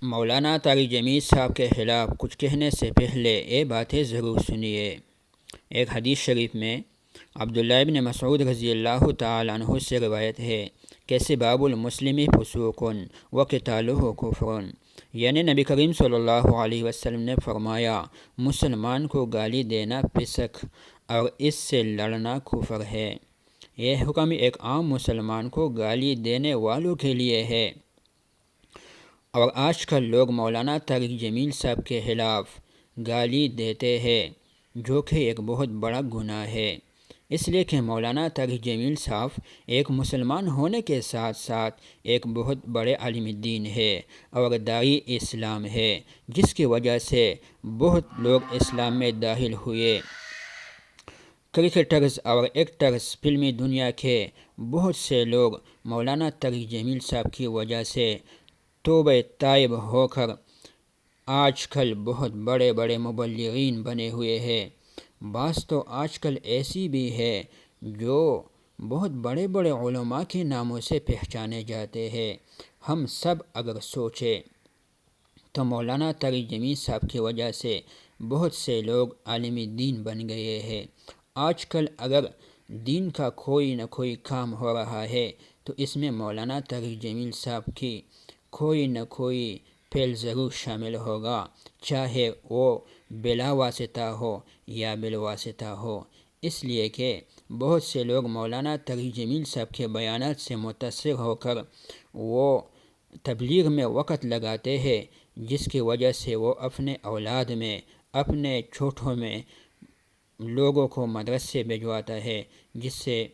مولانا طارق جمیل صاحب کے خلاف کچھ کہنے سے پہلے یہ باتیں ضرور سنیے۔ ایک حدیث شریف میں عبداللہ ابن مسعود رضی اللہ تعالیٰ عنہ سے روایت ہے کہ سباب المسلم فسوق و قتالہ کفر، یعنی نبی کریم صلی اللہ علیہ وسلم نے فرمایا مسلمان کو گالی دینا فسق اور اس سے لڑنا کفر ہے۔ یہ حکم ایک عام مسلمان کو گالی دینے والوں کے لیے ہے، اور آج کل لوگ مولانا طارق جمیل صاحب کے خلاف گالی دیتے ہیں، جو کہ ایک بہت بڑا گناہ ہے، اس لیے کہ مولانا طارق جمیل صاحب ایک مسلمان ہونے کے ساتھ ساتھ ایک بہت بڑے عالم دین ہے اور داعی اسلام ہے، جس کی وجہ سے بہت لوگ اسلام میں داخل ہوئے۔ کرکٹرز اور ایکٹرز، فلمی دنیا کے بہت سے لوگ مولانا طارق جمیل صاحب کی وجہ سے توبہ طائب ہو کر آج کل بہت بڑے بڑے مبلغین بنے ہوئے ہیں۔ بعض تو آج کل ایسی بھی ہے جو بہت بڑے بڑے علماء کے ناموں سے پہچانے جاتے ہیں۔ ہم سب اگر سوچیں تو مولانا طارق جمیل صاحب کی وجہ سے بہت سے لوگ عالم دین بن گئے ہیں۔ آج کل اگر دین کا کوئی نہ کوئی کام ہو رہا ہے تو اس میں مولانا طارق جمیل صاحب کی کوئی نہ کوئی فعل ضرور شامل ہوگا، چاہے وہ بلا واسطہ ہو یا بالواسطہ ہو، اس لیے کہ بہت سے لوگ مولانا طارق جمیل صاحب کے بیانات سے متاثر ہو کر وہ تبلیغ میں وقت لگاتے ہیں، جس کی وجہ سے وہ اپنے اولاد میں، اپنے چھوٹوں میں لوگوں کو مدرسے بھجواتا ہے، جس سے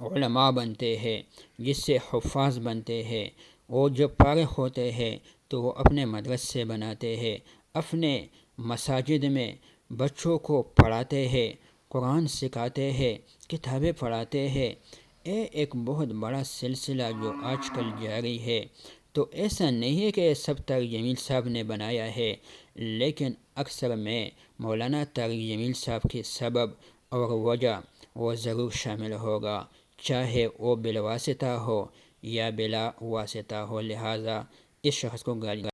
علماء بنتے ہیں، جس سے حفاظ بنتے ہیں۔ وہ جب فارغ ہوتے ہیں تو وہ اپنے مدرسے بناتے ہیں، اپنے مساجد میں بچوں کو پڑھاتے ہیں، قرآن سکھاتے ہیں، کتابیں پڑھاتے ہیں۔ یہ ایک بہت بڑا سلسلہ جو آج کل جاری ہے۔ تو ایسا نہیں ہے کہ یہ سب طارق جمیل صاحب نے بنایا ہے، لیکن اکثر میں مولانا طارق جمیل صاحب کی سبب اور وجہ وہ ضرور شامل ہوگا، چاہے وہ بالواسطہ ہو یا بلا واسطہ ہو، لہٰذا اس شخص کو گالی